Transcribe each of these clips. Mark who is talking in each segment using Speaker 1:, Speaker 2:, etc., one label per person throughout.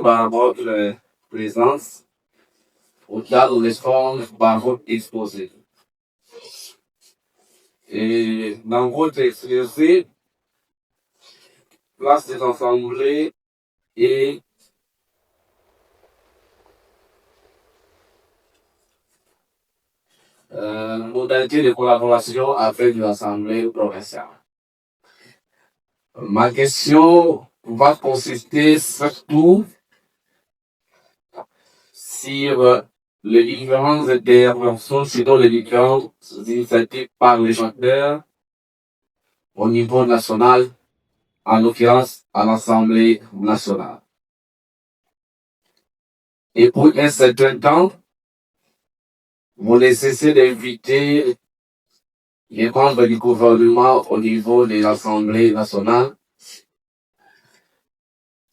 Speaker 1: par votre présence au cadre de l'échange par votre exposé. Et dans votre exposé, place des assemblées et modalités de collaboration avec l'Assemblée provinciale. Ma question va consister surtout sur les différentes interventions, sinon les différentes initiatives parlementaires au niveau national, en l'occurrence à l'Assemblée nationale. Et pour un certain temps, vous nécessitez d'inviter les membres du gouvernement au niveau de l'Assemblée nationale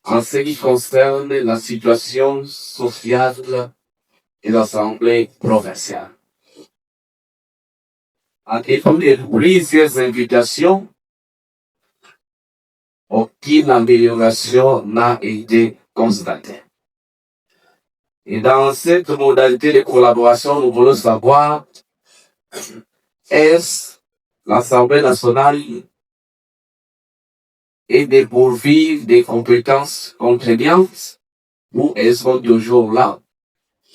Speaker 1: en ce qui concerne la situation sociale de l'Assemblée provinciale. En dépit de plusieurs invitations, aucune amélioration n'a été constatée. Et dans cette modalité de collaboration, nous voulons savoir, est-ce l'Assemblée nationale est dépourvue des compétences contraignantes ou elles sont toujours là?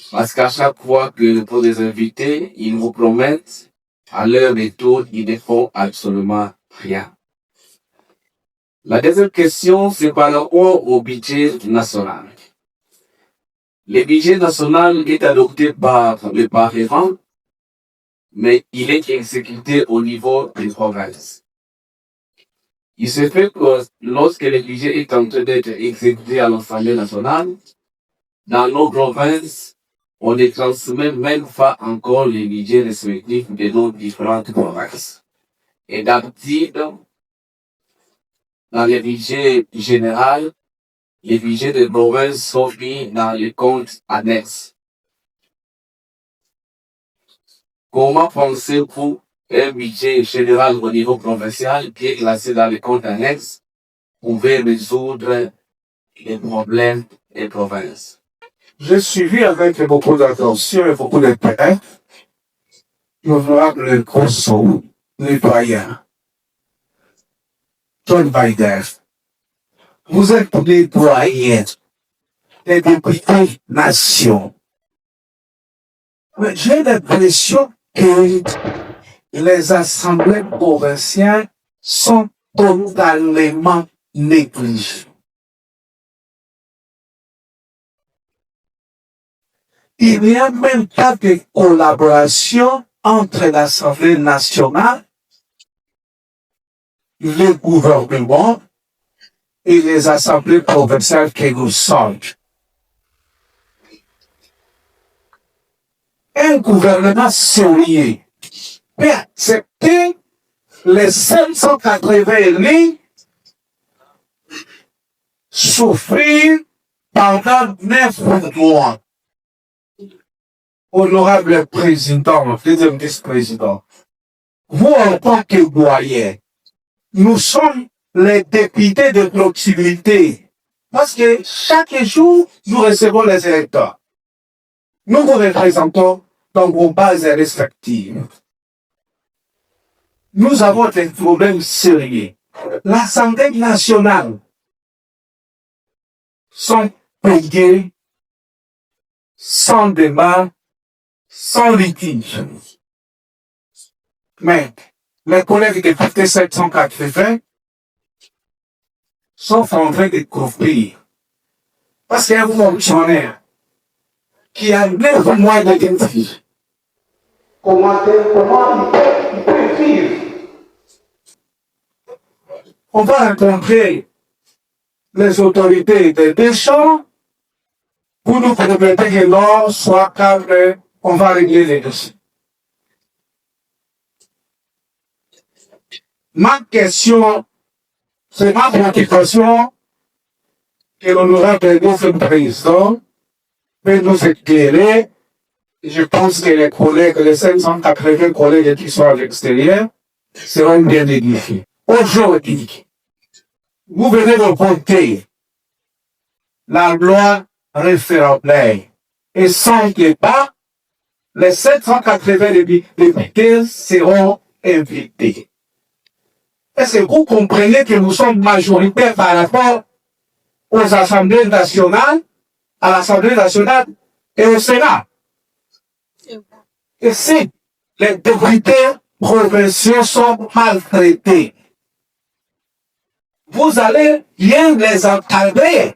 Speaker 1: Parce qu'à chaque fois que pour les invités, ils nous promettent, à leur retour, ils ne font absolument rien. La deuxième question, c'est par rapport au budget national. Le budget national est adopté par le Parlement, mais il est exécuté au niveau des provinces. Il se fait que lorsque le budget est en train d'être exécuté à l'Assemblée nationale, dans nos provinces, on ne transmet même pas encore les budgets respectifs de nos différentes provinces. Et d'habitude, dans le budget général, les budgets des provinces sont mis dans les comptes annexes. Comment pensez-vous un budget général au niveau provincial qui est classé dans les comptes annexes pouvait résoudre les problèmes des provinces?
Speaker 2: J'ai suivi avec beaucoup d'attention et beaucoup d'intérêt l'honorable Grosso, nettoyant, John Biden. Vous êtes nettoyant des députés nation. Mais j'ai l'impression que les assemblées provinciales sont totalement négligées. Il n'y a même pas de collaboration entre l'Assemblée nationale, le gouvernement et les assemblées provinciales que nous sommes. Un gouvernement sérieux peut accepter les 580 lignes souffrir pendant 9 mois. Honorable président, deuxième vice-président, vous en tant que doyen, nous sommes les députés de proximité. Parce que chaque jour, nous recevons les électeurs. Nous vous représentons dans vos bases respectives. Nous avons des problèmes sérieux. L'Assemblée nationale sont payés sans débat, sans litige. Mais les collègues députés 780 sont en train de couvrir. Parce qu'il y a un fonctionnaire qui a 9 mois d'identité. Comment il peut vivre? On va rencontrer les autorités des deux champs pour nous permettre que l'or soit calme, on va régler les dossiers. Ma question, c'est ma préoccupation que l'honorable président peut nous éclairer. Je pense que les collègues, les 580 collègues qui sont à l'extérieur, seront bien édifiés. Aujourd'hui, vous venez de voter la loi référendaire. Et sans débat, les 780 députés seront invités. Est-ce que vous comprenez que nous sommes majoritaires par rapport aux assemblées nationales, à l'Assemblée nationale et au Sénat? Et si les députés provinciaux sont maltraités, vous allez bien les encadrer.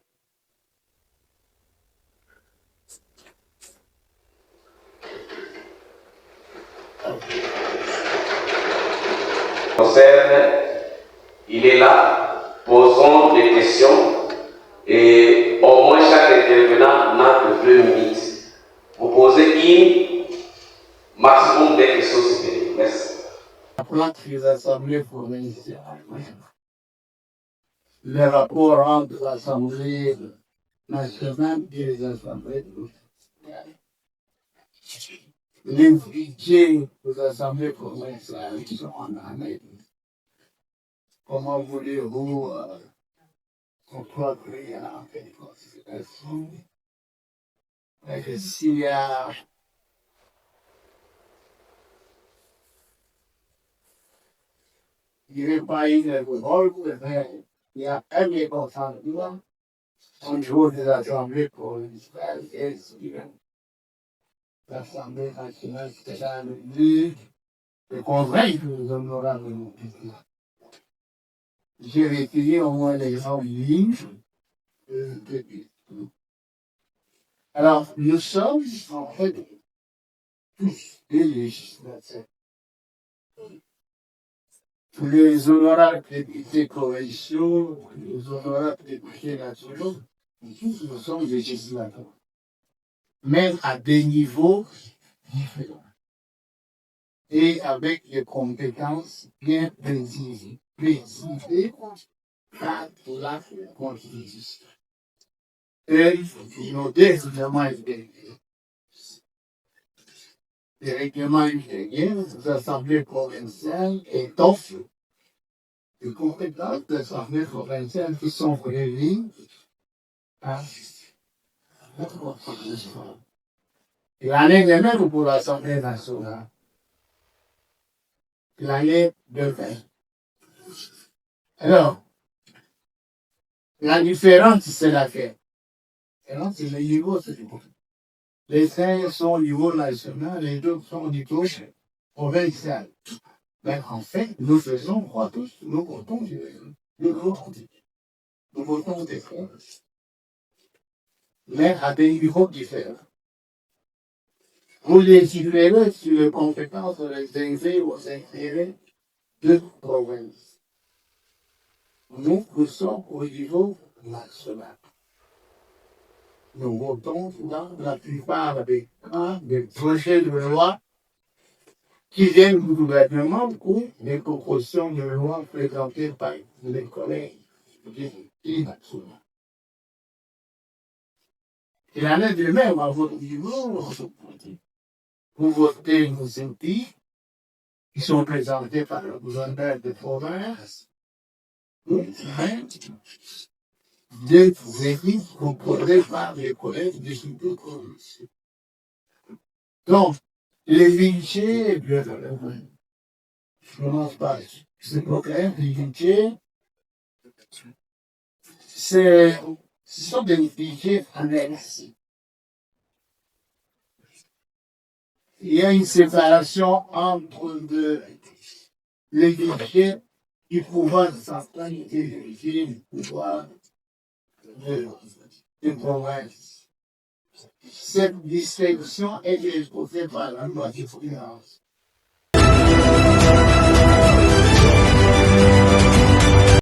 Speaker 1: Il est là, posons des questions et au moins chaque intervenant n'a que 2 minutes. Vous posez une maximum de questions supérieures. Merci.
Speaker 3: Appelant les assemblées provinciales, les rapports entre l'Assemblée nationale et les assemblées provinciales, les budgets des assemblées provinciales qui sont en année. Comment voulez-vous comprendre en fait considération s'il y a il n'est pas une révolte, mais il y a un mécontentement au niveau des assemblées provinciales et l'Assemblée nationale, c'est là le but de convaincre les honorables députés. J'ai retiré au moins les grandes lignes de députés. Alors, nous sommes en fait tous des législateurs. Les honorables députés provinciaux, les honorables députés nationaux, tous nous sommes législateurs. Même à des niveaux différents. Et avec des compétences bien précisées par la Constitution. Et nos deux règlements intérieurs. Les règlements intérieurs des assemblées provinciales étoffent les compétences des assemblées provinciales qui sont prévues par la Constitution. Il en est de même pour l'Assemblée nationale. Il en est de même. Alors, la différence, c'est laquelle? C'est le niveau, c'est le niveau. Les uns sont au niveau national, les autres sont au niveau provincial. Mais en fait, nous faisons croire tous, nous votons nous votons des fonds, mais à des niveaux différents. Vous légiférez sur les compétences réservées aux intérêts de province. Nous sommes au niveau national. Nous votons dans la plupart des cas des projets de loi qui viennent du gouvernement ou des propositions de loi présentées par les collègues députés nationaux. Il en est de même à votre niveau. Vous votez nos outils qui sont présentés par le gouverneur de province, ou même des équipes proposées par les collègues députés provinciaux. Donc, les budgets, je commence par ce problème, les budgets, ce sont des budgets annuels. Il y a une séparation entre les budgets du pouvoir central et les budgets du pouvoir de province. Cette distinction est exposée par la loi de finances.